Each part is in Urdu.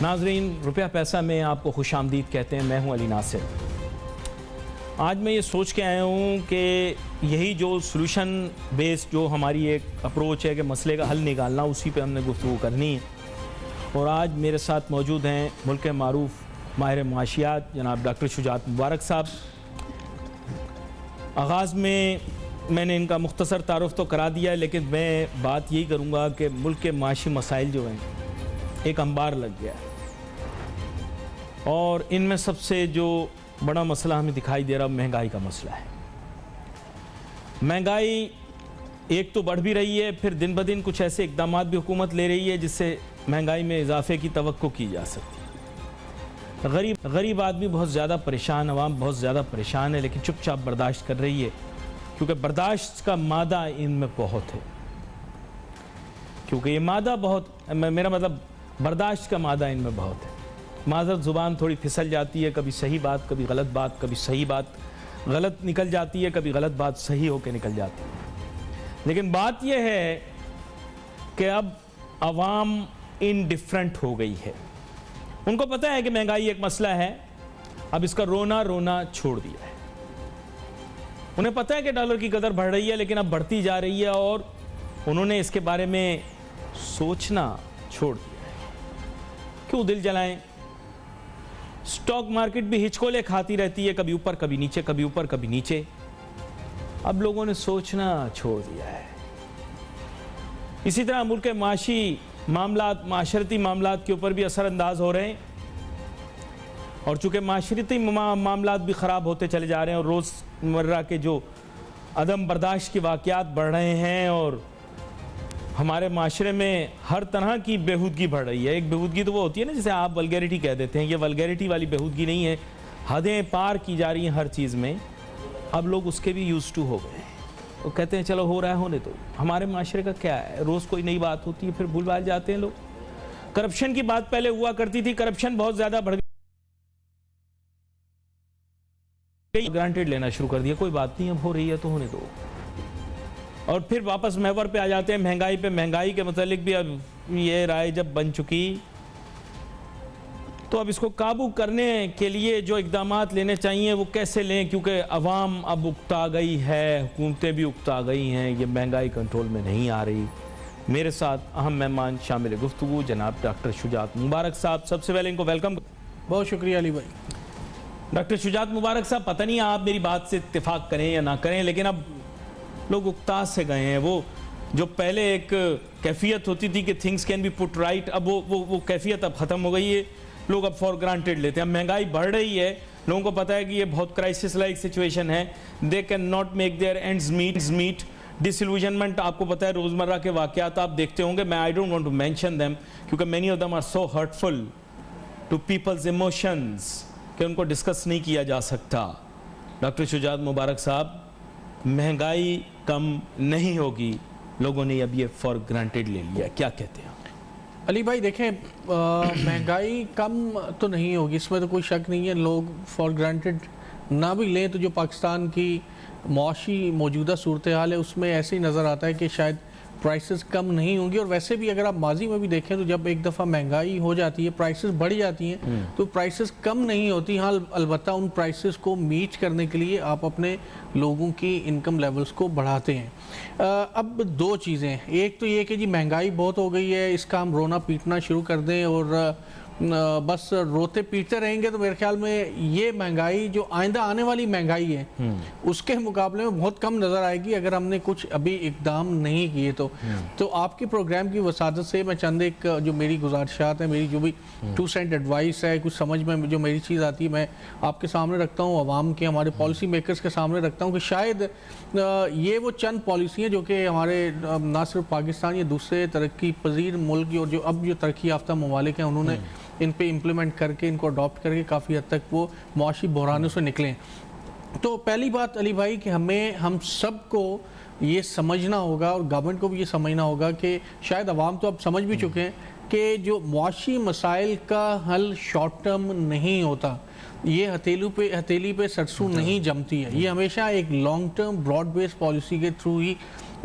ناظرین، روپیہ پیسہ میں آپ کو خوش آمدید کہتے ہیں۔ میں ہوں علی ناصر۔ آج میں یہ سوچ کے آیا ہوں کہ یہی جو سلوشن بیس جو ہماری ایک اپروچ ہے کہ مسئلے کا حل نکالنا، اسی پہ ہم نے گفتگو کرنی ہے۔ اور آج میرے ساتھ موجود ہیں ملک کے معروف ماہر معاشیات جناب ڈاکٹر شجاعت مبارک صاحب۔ آغاز میں نے ان کا مختصر تعارف تو کرا دیا ہے، لیکن میں بات یہی کروں گا کہ ملک کے معاشی مسائل جو ہیں ایک انبار لگ گیا ہے، اور ان میں سب سے جو بڑا مسئلہ ہمیں دکھائی دے رہا مہنگائی کا مسئلہ ہے۔ مہنگائی ایک تو بڑھ بھی رہی ہے، پھر دن بدن کچھ ایسے اقدامات بھی حکومت لے رہی ہے جس سے مہنگائی میں اضافے کی توقع کی جا سکتی ہے۔ غریب آدمی بہت زیادہ پریشان، عوام بہت زیادہ پریشان ہے، لیکن چپ چاپ برداشت کر رہی ہے، کیونکہ برداشت کا مادہ ان میں بہت ہے۔ کیونکہ یہ مادہ بہت، میرا مطلب برداشت کا مادہ ان میں بہت ہے۔ معذرت، زبان تھوڑی پھسل جاتی ہے، کبھی صحیح بات، کبھی غلط بات، کبھی صحیح بات غلط نکل جاتی ہے، کبھی غلط بات صحیح ہو کے نکل جاتی ہے۔ لیکن بات یہ ہے کہ اب عوام انڈیفرنٹ ہو گئی ہے۔ ان کو پتہ ہے کہ مہنگائی ایک مسئلہ ہے، اب اس کا رونا چھوڑ دیا ہے۔ انہیں پتہ ہے کہ ڈالر کی قدر بڑھ رہی ہے، لیکن اب بڑھتی جا رہی ہے، اور انہوں نے اس کے بارے میں سوچنا چھوڑ دیا ہے۔ کیوں دل جلائیں؟ سٹاک مارکیٹ بھی ہچکولے کھاتی رہتی ہے، کبھی اوپر کبھی نیچے، کبھی اوپر کبھی نیچے۔ اب لوگوں نے سوچنا چھوڑ دیا ہے۔ اسی طرح ملک کے معاشی معاملات، معاشرتی معاملات کے اوپر بھی اثر انداز ہو رہے ہیں، اور چونکہ معاشرتی معاملات بھی خراب ہوتے چلے جا رہے ہیں، اور روزمرہ کے جو عدم برداشت کے واقعات بڑھ رہے ہیں، اور ہمارے معاشرے میں ہر طرح کی بےہودگی بڑھ رہی ہے۔ ایک بےہودگی تو وہ ہوتی ہے نا جسے آپ ولگیرٹی کہہ دیتے ہیں، یہ ولگیرٹی والی بےہودگی نہیں ہے، حدیں پار کی جا رہی ہیں ہر چیز میں۔ اب لوگ اس کے بھی یوز ٹو ہو گئے ہیں، وہ کہتے ہیں چلو ہو رہا ہے ہونے تو۔ ہمارے معاشرے کا کیا ہے، روز کوئی نئی بات ہوتی ہے پھر بھول بھال جاتے ہیں لوگ۔ کرپشن کی بات پہلے ہوا کرتی تھی، کرپشن بہت زیادہ بڑھ گئی، گرانٹیڈ لینا شروع کر دیا، کوئی بات نہیں، اب ہو رہی ہے تو ہونے دو۔ اور پھر واپس محور پہ آ جاتے ہیں مہنگائی پہ۔ مہنگائی کے متعلق بھی اب یہ رائے جب بن چکی، تو اب اس کو قابو کرنے کے لیے جو اقدامات لینے چاہیے وہ کیسے لیں، کیونکہ عوام اب اکتا گئی ہے، حکومتیں بھی اکتا گئی ہیں، یہ مہنگائی کنٹرول میں نہیں آ رہی۔ میرے ساتھ اہم مہمان شامل گفتگو جناب ڈاکٹر شجاعت مبارک صاحب۔ سب سے پہلے ان کو ویلکم۔ بہت شکریہ علی بھائی۔ ڈاکٹر شجاعت مبارک صاحب، پتہ نہیں آپ میری بات سے اتفاق کریں یا نہ کریں، لیکن اب لوگ اکتا سے گئے ہیں۔ وہ جو پہلے ایک کیفیت ہوتی تھی کہ things can be put right, اب وہ کیفیت اب ختم ہو گئی ہے۔ لوگ اب فار گرانٹیڈ لیتے ہیں۔ اب مہنگائی بڑھ رہی ہے، لوگوں کو پتہ ہے کہ یہ بہت کرائسس لائک سچویشن ہے، they can not make their ends meet. Disillusionment, آپ کو پتہ ہے روزمرہ کے واقعات آپ دیکھتے ہوں گے، میں I don't want to mention them کیونکہ many of them are so hurtful to people's emotions کہ ان کو ڈسکس نہیں کیا جا سکتا۔ ڈاکٹر شجاعت مبارک صاحب، مہنگائی کم نہیں ہوگی، لوگوں نے اب یہ فار گرانٹیڈ لے لیا، کیا کہتے ہیں؟ علی بھائی دیکھیں، مہنگائی کم تو نہیں ہوگی، اس میں تو کوئی شک نہیں ہے۔ لوگ فار گرانٹیڈ نہ بھی لیں تو جو پاکستان کی معاشی موجودہ صورتحال ہے اس میں ایسے ہی نظر آتا ہے کہ شاید پرائسز کم نہیں ہوں گی۔ اور ویسے بھی اگر آپ ماضی میں بھی دیکھیں تو جب ایک دفعہ مہنگائی ہو جاتی ہے، پرائسز بڑھ جاتی ہیں تو پرائسز کم نہیں ہوتی۔ ہاں، البتہ ان پرائسز کو میٹ کرنے کے لیے آپ اپنے لوگوں کی انکم لیولز کو بڑھاتے ہیں۔ اب دو چیزیں، ایک تو یہ کہ جی مہنگائی بہت ہو گئی ہے، اس کا ہم رونا پیٹنا شروع کر دیں اور بس روتے پیٹتے رہیں گے تو میرے خیال میں یہ مہنگائی جو آئندہ آنے والی مہنگائی ہے اس کے مقابلے میں بہت کم نظر آئے گی اگر ہم نے کچھ ابھی اقدام نہیں کیے تو آپ کے پروگرام کی وسادت سے میں چند ایک جو میری گزارشات ہیں، میری جو بھی 2 سینٹ ایڈوائس ہے، کچھ سمجھ میں جو میری چیز آتی ہے میں آپ کے سامنے رکھتا ہوں، عوام کے، ہمارے پالیسی میکرز کے سامنے رکھتا ہوں کہ شاید یہ وہ چند پالیسی ہیں جو کہ ہمارے نہ صرف پاکستان یا دوسرے ترقی پذیر ملک اور جو اب جو ترقی یافتہ ممالک ہیں انہوں نے ان پہ امپلیمنٹ کر کے، ان کو اڈاپٹ کر کے کافی حد تک وہ معاشی بحرانوں سے نکلیں۔ تو پہلی بات علی بھائی کہ ہم سب کو یہ سمجھنا ہوگا اور گورنمنٹ کو بھی یہ سمجھنا ہوگا کہ شاید عوام تو اب سمجھ بھی چکے ہیں کہ جو معاشی مسائل کا حل شارٹ ٹرم نہیں ہوتا، یہ ہتھیلی پہ سرسوں نہیں جمتی ہے. یہ ہمیشہ ایک long term broad base policy کے تھرو ہی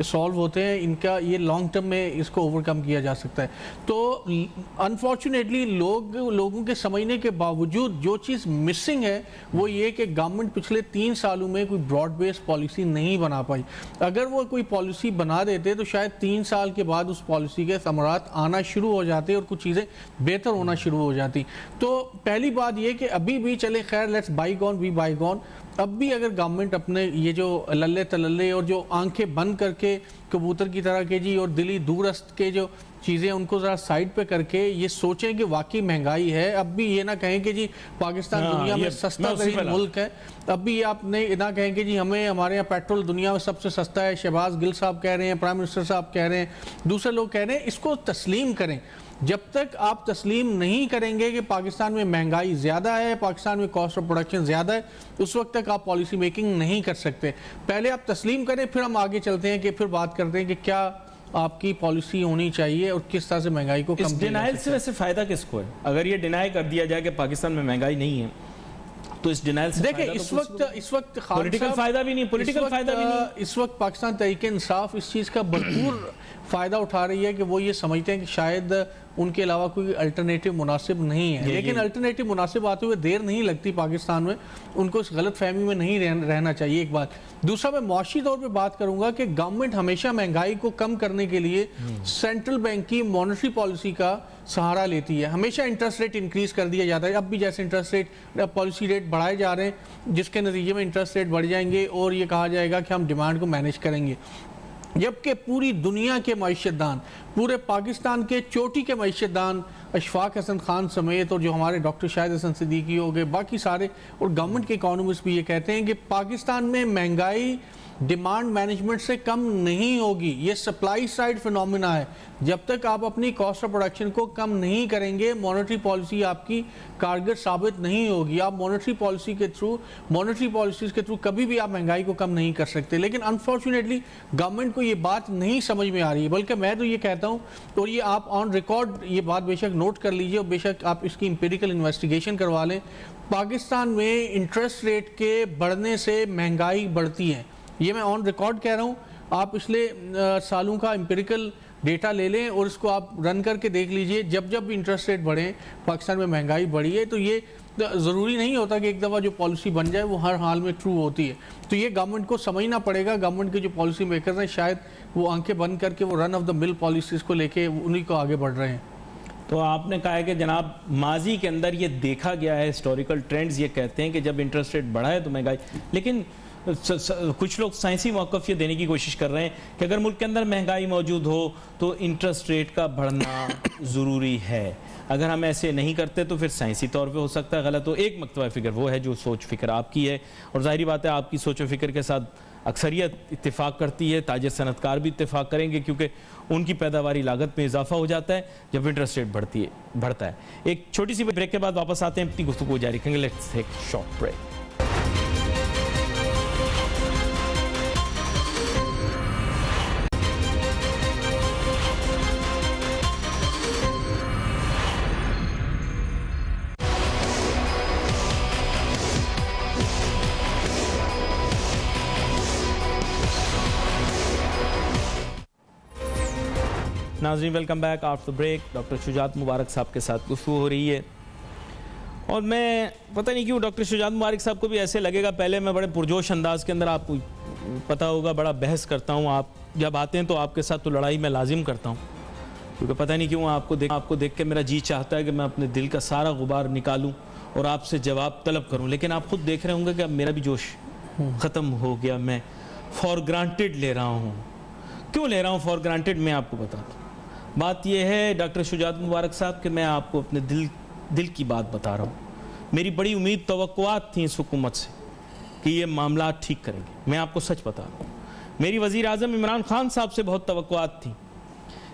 سالو ہوتے ہیں. ان کا یہ لانگ ٹرم میں اس کو اوور کم کیا جا سکتا ہے. تو انفارچونیٹلی لوگوں کے سمجھنے کے باوجود جو چیز مسنگ ہے وہ یہ کہ گورنمنٹ پچھلے 3 سالوں میں کوئی براڈ بیس پالیسی نہیں بنا پائی. اگر وہ کوئی پالیسی بنا دیتے تو شاید 3 سال کے بعد اس پالیسی کے ثمرات آنا شروع ہو جاتے اور کچھ چیزیں بہتر ہونا شروع ہو جاتی. تو پہلی بات یہ کہ ابھی بھی چلے خیر let's bygone be bygone. اب بھی اگر گورنمنٹ اپنے یہ جو للے تللے اور جو آنکھیں بند کر کے کبوتر کی طرح کے جی اور دلی دورست کے جو چیزیں ان کو ذرا سائڈ پہ کر کے یہ سوچیں کہ واقعی مہنگائی ہے. اب بھی یہ نہ کہیں کہ جی پاکستان دنیا میں سستا ترین ملک ہے. اب بھی آپ نے نہ کہیں کہ جی ہمارے یہاں پیٹرول دنیا میں سب سے سستا ہے. شہباز گل صاحب کہہ رہے ہیں, پرائم منسٹر صاحب کہہ رہے ہیں, دوسرے لوگ کہہ رہے ہیں. اس کو تسلیم کریں. جب تک آپ تسلیم نہیں کریں گے کہ پاکستان میں مہنگائی زیادہ ہے, پاکستان میں کاسٹ آف پروڈکشن زیادہ ہے, اس وقت تک آپ پالیسی میکنگ نہیں کر سکتے. پہلے آپ تسلیم کریں, پھر ہم آگے چلتے ہیں کہ پھر بات کرتے ہیں کہ کیا آپ کی پالیسی ہونی چاہیے اور کس طرح سے مہنگائی کو کم کیا جا سکتا ہے. اس ڈینائل سے ویسے فائدہ کس کو ہے؟ اگر یہ ڈینائی کر دیا جائے کہ پاکستان میں مہنگائی نہیں ہے تو اس ڈینائل سے دیکھیں اس وقت پولیٹیکل فائدہ بھی نہیں, پولیٹیکل فائدہ بھی نہیں. اس وقت پاکستان تحریک انصاف اس چیز کا بھرپور فائدہ اٹھا رہی ہے کہ وہ یہ سمجھتے ہیں کہ شاید ان کے علاوہ کوئی الٹرنیٹیو مناسب نہیں ہے. لیکن الٹرنیٹیو مناسب آتے ہوئے دیر نہیں لگتی پاکستان میں. ان کو اس غلط فہمی میں نہیں رہنا چاہیے, ایک بات. دوسرا میں معاشی طور پہ بات کروں گا کہ گورنمنٹ ہمیشہ مہنگائی کو کم کرنے کے لیے سینٹرل بینک کی مانیٹری پالیسی کا سہارا لیتی ہے. ہمیشہ انٹرسٹ ریٹ انکریز کر دیا جاتا ہے. اب بھی جیسے انٹرسٹ ریٹ پالیسی ریٹ بڑھائے جا رہے ہیں جس کے نتیجے میں انٹرسٹ ریٹ بڑھ جائیں گے اور یہ کہا جائے گا کہ ہم ڈیمانڈ کو مینیج کریں گے. جبکہ پوری دنیا کے معیشت دان, پورے پاکستان کے چوٹی کے معیشت دان اشفاق حسن خان سمیت اور جو ہمارے ڈاکٹر شاہد حسن صدیقی ہو گئے, باقی سارے اور گورنمنٹ کے اکانومسٹ بھی یہ کہتے ہیں کہ پاکستان میں مہنگائی ڈیمانڈ مینجمنٹ سے کم نہیں ہوگی. یہ سپلائی سائیڈ فینومینا ہے. جب تک آپ اپنی کاسٹ آف پروڈکشن کو کم نہیں کریں گے مانیٹری پالیسی آپ کی کارگر ثابت نہیں ہوگی. آپ مانیٹری پالیسیز کے تھرو کبھی بھی آپ مہنگائی کو کم نہیں کر سکتے. لیکن انفارچونیٹلی گورنمنٹ کو یہ بات نہیں سمجھ میں آ رہی ہے. بلکہ میں تو یہ کہتا ہوں, اور یہ آپ آن ریکارڈ یہ بات بے شک نوٹ کر لیجئے اور بے شک آپ اس کی امپیریکل انویسٹیگیشن کروا لیں, پاکستان میں انٹرسٹ ریٹ کے بڑھنے سے مہنگائی بڑھتی ہے. یہ میں آن ریکارڈ کہہ رہا ہوں. آپ پچھلے سالوں کا امپیریکل ڈیٹا لے لیں اور اس کو آپ رن کر کے دیکھ لیجئے. جب بھی انٹرسٹ ریٹ بڑھیں پاکستان میں مہنگائی بڑھی ہے. تو یہ ضروری نہیں ہوتا کہ ایک دفعہ جو پالیسی بن جائے وہ ہر حال میں ٹرو ہوتی ہے. تو یہ گورنمنٹ کو سمجھنا پڑے گا. گورنمنٹ کے جو پالیسی میکرز ہیں شاید وہ آنکھیں بند کر کے وہ رن آف دا مل پالیسیز کو لے کے انہی کو آگے بڑھ رہے ہیں. تو آپ نے کہا ہے کہ جناب ماضی کے اندر یہ دیکھا گیا ہے, ہسٹوریکل ٹرینڈز یہ کہتے ہیں کہ جب انٹرسٹ ریٹ بڑھا ہے تو مہنگائی. لیکن کچھ لوگ سائنسی موقف یہ دینے کی کوشش کر رہے ہیں کہ اگر ملک کے اندر مہنگائی موجود ہو تو انٹرسٹ ریٹ کا بڑھنا ضروری ہے. اگر ہم ایسے نہیں کرتے تو پھر سائنسی طور پہ ہو سکتا ہے غلط ہو. ایک مکتبہ فکر وہ ہے جو سوچ فکر آپ کی ہے, اور ظاہری بات ہے آپ کی سوچ و فکر کے ساتھ اکثریت اتفاق کرتی ہے. تاجر صنعت کار بھی اتفاق کریں گے کیونکہ ان کی پیداواری لاگت میں اضافہ ہو جاتا ہے جب انٹرسٹ ریٹ بڑھتا ہے. ایک چھوٹی سی بریک کے بعد واپس آتے ہیں, اپنی گفتگو جاری رکھیں گے. Let's take short break. ناظرین welcome back after break. Doctor Shujaat Mubarak صاحب کے ساتھ گفتگو ہو رہی ہے, اور میں پتہ نہیں کیوں ڈاکٹر شجاعت مبارک صاحب کو بھی ایسے لگے گا, پہلے میں بڑے پرجوش انداز کے اندر آپ کو پتہ ہوگا بڑا بحث کرتا ہوں. آپ جب آتے ہیں تو آپ کے ساتھ تو لڑائی میں لازم کرتا ہوں, کیونکہ پتہ نہیں کیوں آپ کو دیکھ کے میرا جی چاہتا ہے کہ میں اپنے دل کا سارا غبار نکالوں اور آپ سے جواب طلب کروں. لیکن آپ خود دیکھ رہے ہوں گے کہ اب میرا بھی جوش ختم ہو گیا. میں فار گرانٹیڈ لے رہا ہوں. کیوں لے رہا ہوں فار گرانٹیڈ, میں آپ کو بتاتا ہوں. بات یہ ہے ڈاکٹر شجاعت مبارک صاحب کہ میں آپ کو اپنے دل کی بات بتا رہا ہوں. میری بڑی امید توقعات تھیں اس حکومت سے کہ یہ معاملات ٹھیک کریں گے. میں آپ کو سچ بتا رہا ہوں, میری وزیر اعظم عمران خان صاحب سے بہت توقعات تھیں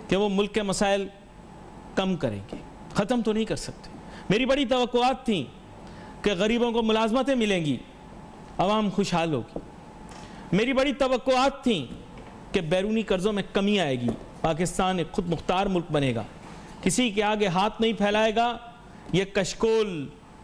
کہ وہ ملک کے مسائل کم کریں گے, ختم تو نہیں کر سکتے. میری بڑی توقعات تھیں کہ غریبوں کو ملازمتیں ملیں گی, عوام خوشحال ہوگی. میری بڑی توقعات تھیں کہ بیرونی قرضوں میں کمی آئے گی, پاکستان ایک خود مختار ملک بنے گا, کسی کے آگے ہاتھ نہیں پھیلائے گا, یہ کشکول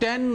10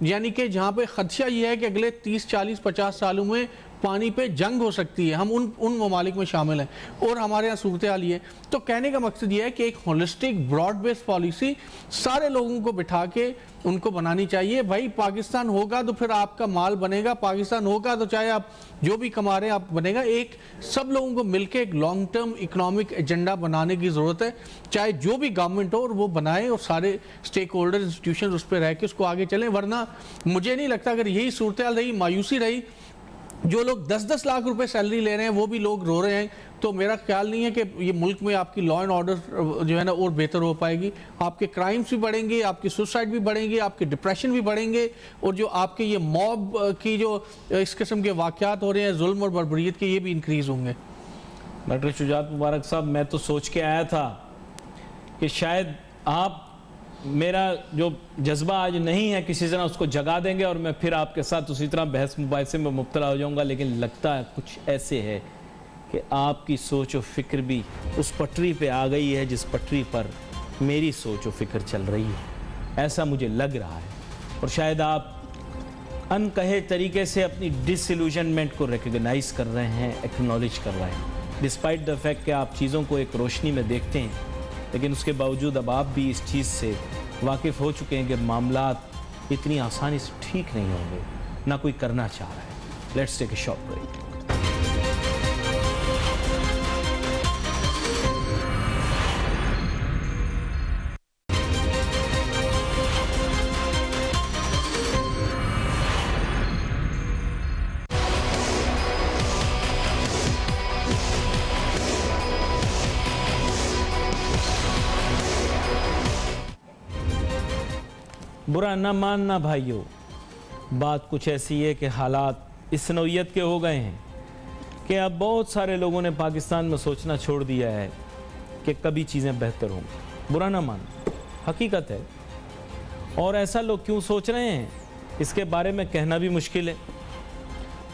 یعنی کہ جہاں پہ خدشہ یہ ہے کہ اگلے 30 40 50 سالوں میں پانی پہ جنگ ہو سکتی ہے، ہم ان ممالک میں شامل ہیں اور ہمارے یہاں صورتحال یہ ہے. تو کہنے کا مقصد یہ ہے کہ ایک ہولسٹک براڈ بیس پالیسی سارے لوگوں کو بٹھا کے ان کو بنانی چاہیے. بھائی پاکستان ہوگا تو پھر آپ کا مال بنے گا، پاکستان ہوگا تو چاہے آپ جو بھی کما رہے ہیں آپ بنے گا. ایک سب لوگوں کو مل کے ایک لانگ ٹرم اکنامک ایجنڈا بنانے کی ضرورت ہے، چاہے جو بھی گورنمنٹ ہو اور وہ بنائے اور سارے سٹیک ہولڈر انسٹیٹیوشن اس پہ رہ کے اس کو آگے چلیں. ورنہ مجھے نہیں لگتا اگر یہی صورتحال رہی، مایوسی رہی، جو لوگ 10-10 لاکھ روپے سیلری لے رہے ہیں وہ بھی لوگ رو رہے ہیں، تو میرا خیال نہیں ہے کہ یہ ملک میں آپ کی لا اینڈ آرڈر جو ہے نا اور بہتر ہو پائے گی. آپ کے کرائمز بھی بڑھیں گے، آپ کی سوسائڈ بھی بڑھیں گے، آپ کے ڈپریشن بھی بڑھیں گے، اور جو آپ کے یہ موب کی جو اس قسم کے واقعات ہو رہے ہیں ظلم اور بربریت کے، یہ بھی انکریز ہوں گے. ڈاکٹر شجاعت مبارک صاحب، میں تو سوچ کے آیا تھا کہ شاید آپ میرا جو جذبہ آج نہیں ہے کسی طرح اس کو جگا دیں گے اور میں پھر آپ کے ساتھ اسی طرح بحث مباحثے میں مبتلا ہو جاؤں گا، لیکن لگتا ہے کچھ ایسے ہے کہ آپ کی سوچ و فکر بھی اس پٹری پہ آ گئی ہے جس پٹری پر میری سوچ و فکر چل رہی ہے، ایسا مجھے لگ رہا ہے. اور شاید آپ ان کہے طریقے سے اپنی ڈس ایلوژنمنٹ کو ریکگنائز کر رہے ہیں، ایکنالج کر رہے ہیں، ڈسپائٹ دا فیکٹ کہ آپ چیزوں کو ایک روشنی میں دیکھتے ہیں، لیکن اس کے باوجود اب آپ بھی اس چیز سے واقف ہو چکے ہیں کہ معاملات اتنی آسانی سے ٹھیک نہیں ہوں گے، نہ کوئی کرنا چاہ رہا ہے. Let's take a short break. برا نہ ماننا بھائیو، بات کچھ ایسی ہے کہ حالات اس نوعیت کے ہو گئے ہیں کہ اب بہت سارے لوگوں نے پاکستان میں سوچنا چھوڑ دیا ہے کہ کبھی چیزیں بہتر ہوں. برا نہ ماننا، حقیقت ہے. اور ایسا لوگ کیوں سوچ رہے ہیں اس کے بارے میں کہنا بھی مشکل ہے.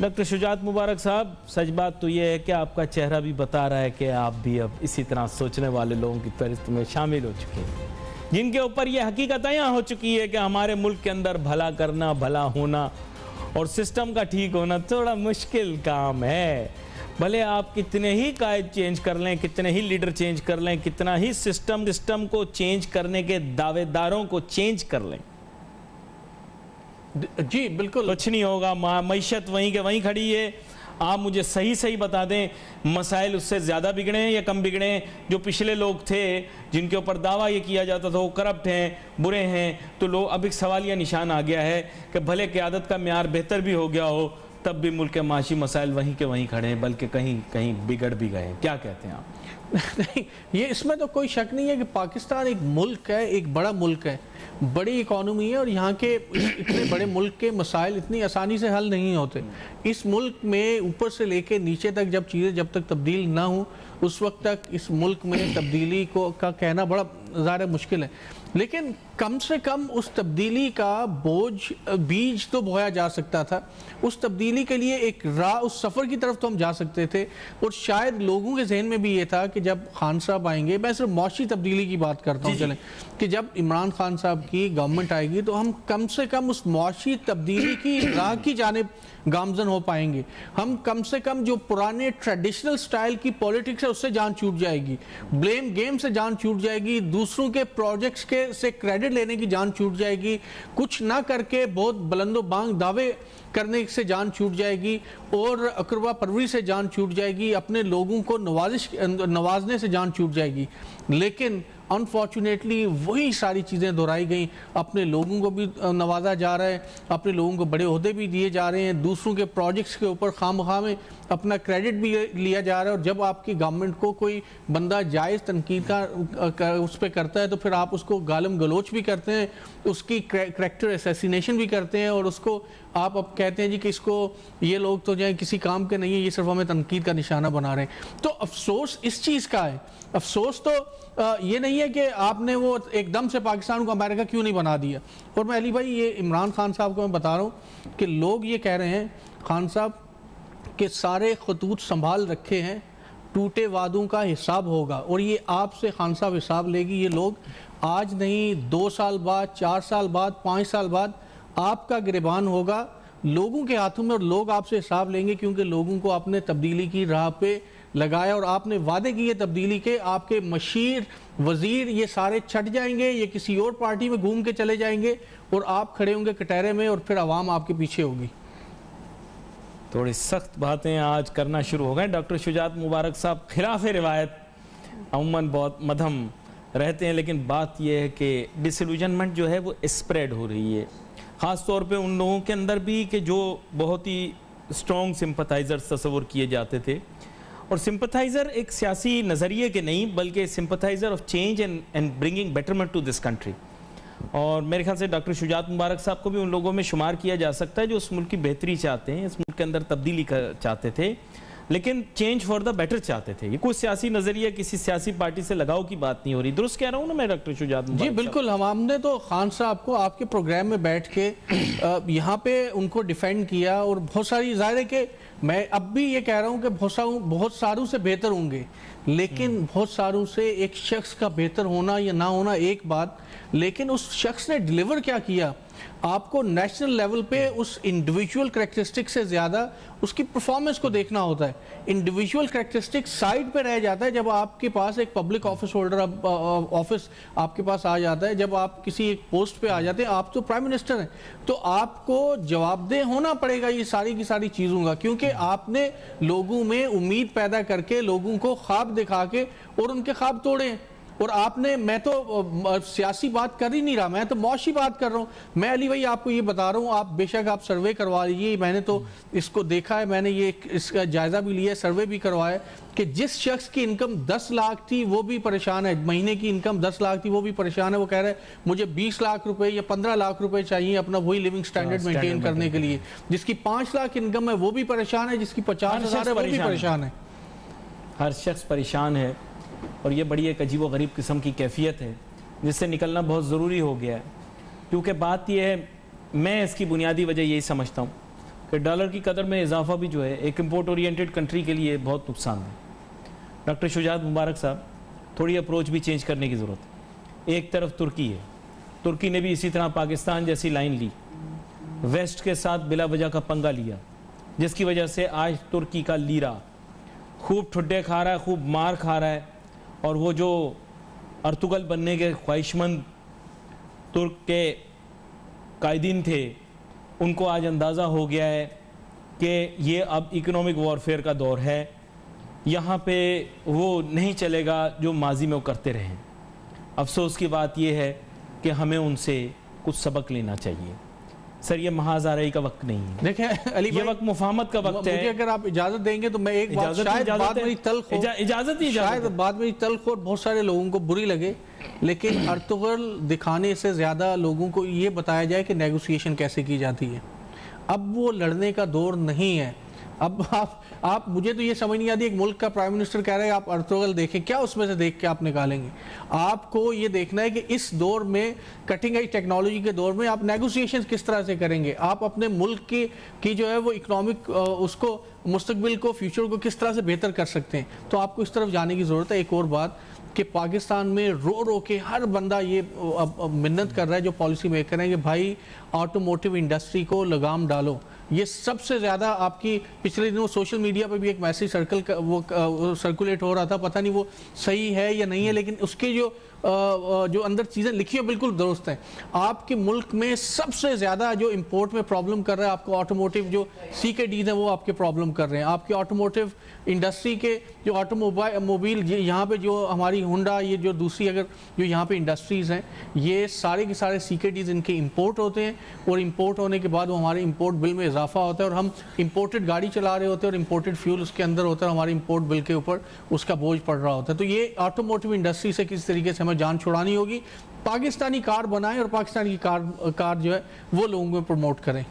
ڈاکٹر شجاعت مبارک صاحب، سچ بات تو یہ ہے کہ آپ کا چہرہ بھی بتا رہا ہے کہ آپ بھی اب اسی طرح سوچنے والے لوگوں کی فہرست میں شامل ہو چکے ہیں، جن کے اوپر یہ حقیقت یہاں ہو چکی ہے کہ ہمارے ملک کے اندر بھلا کرنا، بھلا ہونا اور سسٹم کا ٹھیک ہونا تھوڑا مشکل کام ہے. بھلے آپ کتنے ہی قائد چینج کر لیں، کتنے ہی لیڈر چینج کر لیں، کتنا ہی سسٹم کو چینج کرنے کے دعوے داروں کو چینج کر لیں، جی بالکل کچھ نہیں ہوگا. معیشت وہیں کے وہیں کھڑی ہے. آپ مجھے صحیح بتا دیں، مسائل اس سے زیادہ بگڑے ہیں یا کم بگڑے ہیں؟ جو پچھلے لوگ تھے جن کے اوپر دعویٰ یہ کیا جاتا تھا وہ کرپٹ ہیں، برے ہیں، تو لوگ اب ایک سوالیہ نشان آ گیا ہے کہ بھلے قیادت کا معیار بہتر بھی ہو گیا ہو، تب بھی ملک کے معاشی مسائل وہیں کے وہیں کھڑے ہیں، بلکہ کہیں بگڑ بھی گئے ہیں. کیا کہتے ہیں آپ؟ نہیں، یہ اس میں تو کوئی شک نہیں ہے کہ پاکستان ایک ملک ہے، ایک بڑا ملک ہے، بڑی اکانومی ہے، اور یہاں کے اتنے بڑے ملک کے مسائل اتنی آسانی سے حل نہیں ہوتے. اس ملک میں اوپر سے لے کے نیچے تک جب تک تبدیل نہ ہوں اس وقت تک اس ملک میں تبدیلی کا کہنا بڑا ظاہر مشکل ہے. لیکن کم سے کم اس تبدیلی کا بیج تو بویا جا سکتا تھا. اس تبدیلی کے لیے ایک راہ، اس سفر کی طرف تو ہم جا سکتے تھے. اور شاید لوگوں کے ذہن میں بھی یہ تھا کہ جب خان صاحب آئیں گے، میں صرف معاشی تبدیلی کی بات کرتا ہوں، چلیں کہ جب عمران خان صاحب کی گورنمنٹ آئے گی تو ہم کم سے کم اس معاشی تبدیلی کی راہ کی جانب گامزن ہو پائیں گے. ہم کم سے کم جو پرانے ٹریڈیشنل سٹائل کی پولیٹکس ہے اس سے جان چھوٹ جائے گی، بلیم گیم سے جان چھوٹ جائے گی، دوسروں کے پروجیکٹس سے کریڈٹ لینے کی جان چھوٹ جائے گی، کچھ نہ کر کے بہت بلند و بانگ دعوے کرنے سے جان چھوٹ جائے گی، اور اقربا پروری سے جان چھوٹ جائے گی، اپنے لوگوں کو نوازنے سے جان چھوٹ جائے گی. لیکن انفارچونیٹلی وہی ساری چیزیں دہرائی گئیں. اپنے لوگوں کو بھی نوازا جا رہا ہے، اپنے لوگوں کو بڑے عہدے بھی دیے جا رہے ہیں، دوسروں کے پروجیکٹس کے اوپر خواہ میں اپنا کریڈٹ بھی لیا جا رہا ہے. اور جب آپ کی گورنمنٹ کو کوئی بندہ جائز تنقید کا اس پہ کرتا ہے تو پھر آپ اس کو گالم گلوچ بھی کرتے ہیں، اس کی کریکٹر اسیسینیشن بھی کرتے ہیں، اور اس کو آپ اب کہتے ہیں جی کہ اس کو یہ لوگ تو جائیں کسی کام کے نہیں ہیں، یہ صرف ہمیں تنقید کا نشانہ بنا رہے ہیں. تو افسوس اس چیز کا ہے. افسوس تو یہ نہیں ہے کہ آپ نے وہ ایک دم سے پاکستان کو امریکہ کیوں نہیں بنا دیا. اور میں علی بھائی یہ عمران خان صاحب کو میں بتا رہا ہوں کہ لوگ یہ کہہ رہے ہیں خان صاحب کہ سارے خطوط سنبھال رکھے ہیں، ٹوٹے وعدوں کا حساب ہوگا، اور یہ آپ سے خان صاحب حساب لے گی. یہ لوگ آج نہیں 2 سال بعد، 4 سال بعد، 5 سال بعد آپ کا گریبان ہوگا لوگوں کے ہاتھوں میں، اور لوگ آپ سے حساب لیں گے، کیونکہ لوگوں کو آپ نے تبدیلی کی راہ پہ لگایا اور آپ نے وعدے کیے تبدیلی کے. آپ کے مشیر، وزیر، یہ سارے چھٹ جائیں گے، یہ کسی اور پارٹی میں گھوم کے چلے جائیں گے اور آپ کھڑے ہوں گے کٹہرے میں، اور پھر عوام آپ کے پیچھے ہوگی. تھوڑی سخت باتیں آج کرنا شروع ہو گئے. ڈاکٹر شجاعت مبارک صاحب خلاف روایت عموماً بہت مدھم رہتے ہیں، لیکن بات یہ ہے کہ ڈسلوجنمنٹ جو ہے وہ اسپریڈ ہو رہی ہے، خاص طور پہ ان لوگوں کے اندر بھی کہ جو بہت ہی اسٹرانگ سمپتھائزر تصور کیے جاتے تھے. اور سمپتھائزر ایک سیاسی نظریے کے نہیں بلکہ sympathiser of change and bringing betterment to this country. اور میرے خیال سے ڈاکٹر شجاعت مبارک صاحب کو بھی ان لوگوں میں شمار کیا جا سکتا ہے جو اس ملک کی بہتری چاہتے ہیں، اس ملک کے اندر تبدیلی چاہتے تھے، لیکن چینج فار دا بیٹر چاہتے تھے. یہ کوئی سیاسی نظریہ کسی سیاسی پارٹی سے لگاؤ کی بات نہیں ہو رہی. درست کہہ رہا ہوں نا میں ڈاکٹر شجاعت مبارک؟ جی بالکل. ہم نے تو خان صاحب کو آپ کے پروگرام میں بیٹھ کے یہاں پہ ان کو ڈیفینڈ کیا، اور بہت ساری ظاہر ہے کہ میں اب بھی یہ کہہ رہا ہوں کہ بہت ساروں سے بہتر ہوں گے، لیکن بہت ساروں سے ایک شخص کا بہتر ہونا یا نہ ہونا ایک بات، لیکن اس شخص نے ڈیلیور کیا کیا. آپ کو نیشنل لیول پہ اس انڈیویجول کریکٹرسٹک سے زیادہ اس کی پرفارمنس کو دیکھنا ہوتا ہے. انڈیویجول کریکٹرسٹک سائڈ پہ رہ جاتا ہے جب آپ کے پاس ایک پبلک آفس ہولڈر آفس آپ کے پاس آ جاتا ہے، جب آپ کسی ایک پوسٹ پہ آ جاتے ہیں. آپ تو پرائم منسٹر ہیں، تو آپ کو جواب دہ ہونا پڑے گا یہ ساری کی ساری چیزوں کا، کیونکہ آپ نے لوگوں میں امید پیدا کر کے، لوگوں کو خواب دکھا کے اور ان کے خواب توڑے ہیں. اور آپ نے، میں تو سیاسی بات کر ہی نہیں رہا، میں تو معاشی بات کر رہا ہوں. میں علی بھائی آپ کو یہ بتا رہا ہوں، آپ بے شک آپ سروے کروا لیجیے، میں نے تو اس کو دیکھا ہے، میں نے یہ اس کا جائزہ بھی لیا ہے، سروے بھی کروایا ہے کہ جس شخص کی انکم 10 لاکھ تھی وہ بھی پریشان ہے، مہینے کی انکم 10 لاکھ تھی وہ بھی پریشان ہے. وہ کہہ رہا ہے مجھے 20 لاکھ روپے یا 15 لاکھ روپے چاہیے اپنا وہی لیونگ سٹینڈرڈ مینٹین کرنے کے لیے. جس کی 5 لاکھ انکم ہے وہ بھی پریشان ہے، جس کی 50,000 ہے وہ بھی پریشان ہے. ہر شخص پریشان ہے، اور یہ بڑی ایک عجیب و غریب قسم کی کیفیت ہے جس سے نکلنا بہت ضروری ہو گیا ہے. کیونکہ بات یہ ہے، میں اس کی بنیادی وجہ یہی سمجھتا ہوں کہ ڈالر کی قدر میں اضافہ بھی جو ہے ایک امپورٹ اورینٹڈ کنٹری کے لیے بہت نقصان ہے. ڈاکٹر شجاعت مبارک صاحب، تھوڑی اپروچ بھی چینج کرنے کی ضرورت ہے. ایک طرف ترکی ہے، ترکی نے بھی اسی طرح پاکستان جیسی لائن لی، ویسٹ کے ساتھ بلا وجہ کا پنگا لیا، جس کی وجہ سے آج ترکی کا لیرا خوب ٹھڈے کھا رہا ہے، خوب مار کھا رہا ہے. اور وہ جو ارتغرل بننے کے خواہش مند ترک کے قائدین تھے، ان کو آج اندازہ ہو گیا ہے کہ یہ اب اکنامک وارفیئر کا دور ہے. یہاں پہ وہ نہیں چلے گا جو ماضی میں وہ کرتے رہے. افسوس کی بات یہ ہے کہ ہمیں ان سے کچھ سبق لینا چاہیے. سر یہ محاذ آرائی کا وقت نہیں ہے، دیکھیں علی یہ وقت مفاہمت کا وقت ہے. مجھے اگر آپ اجازت دیں گے تو میں ایک بات، شاید بات میری تلخ ہو، شاید بات میری تلخ ہو اور بہت سارے لوگوں کو بری لگے، لیکن ارطغرل دکھانے سے زیادہ لوگوں کو یہ بتایا جائے کہ نیگوسیشن کیسے کی جاتی ہے. اب وہ لڑنے کا دور نہیں ہے. اب آپ مجھے تو یہ سمجھ نہیں آتی، ایک ملک کا پرائم منسٹر کہہ رہے ہیں آپ ارطغرل دیکھیں، کیا اس میں سے دیکھ کے آپ نکالیں گے؟ آپ کو یہ دیکھنا ہے کہ اس دور میں، کٹنگ ایج ٹیکنالوجی کے دور میں، آپ نیگوسیشن کس طرح سے کریں گے، آپ اپنے ملک کی جو ہے وہ اکنامک اس کو مستقبل کو، فیوچر کو کس طرح سے بہتر کر سکتے ہیں. تو آپ کو اس طرف جانے کی ضرورت ہے. ایک اور بات کہ پاکستان میں رو رو کے ہر بندہ یہ منت کر رہا ہے جو پالیسی میکر ہیں کہ بھائی آٹوموٹیو انڈسٹری کو لگام ڈالو. یہ سب سے زیادہ آپ کی پچھلے دنوں سوشل میڈیا پہ بھی ایک میسیج سرکولیٹ ہو رہا تھا، پتہ نہیں وہ صحیح ہے یا نہیں ہے، لیکن اس کے جو اندر چیزیں لکھی ہیں بالکل درست ہیں. آپ کے ملک میں سب سے زیادہ جو امپورٹ میں پرابلم کر رہا ہے آپ کو آٹوموٹیو جو سی کے ڈیز ہیں وہ آپ کے پرابلم کر رہے ہیں. آپ کی آٹوموٹیو انڈسٹری کے جو آٹوموبائل یہاں پہ جو ہماری ہونڈا، یہ جو دوسری اگر جو یہاں پہ انڈسٹریز ہیں، یہ سارے کے سارے سی کے ڈیز ان کے امپورٹ ہوتے ہیں، اور امپورٹ ہونے کے بعد وہ ہمارے امپورٹ بل میں اضافہ ہوتا ہے، اور ہم امپورٹڈ گاڑی چلا رہے ہوتے ہیں اور امپورٹڈ فیول اس کے اندر ہوتا ہے، ہمارے امپورٹ بل کے اوپر اس کا بوجھ پڑ رہا ہوتا ہے. تو یہ آٹوموٹیو انڈسٹری سے کس طریقے سے ہمیں جان چھڑانی ہوگی. پاکستانی کار بنائیں اور پاکستانی کار جو ہے وہ لوگوں میں پروموٹ کریں.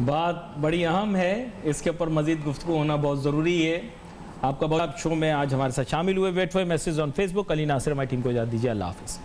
بات بڑی اہم ہے، اس کے اوپر مزید گفتگو ہونا بہت ضروری ہے. آپ کا بہت شو میں آج ہمارے ساتھ شامل ہوئے. Wait for message on Facebook. Ali Nasir ہماری ٹیم کو اجازت دیجیے. اللہ حافظ.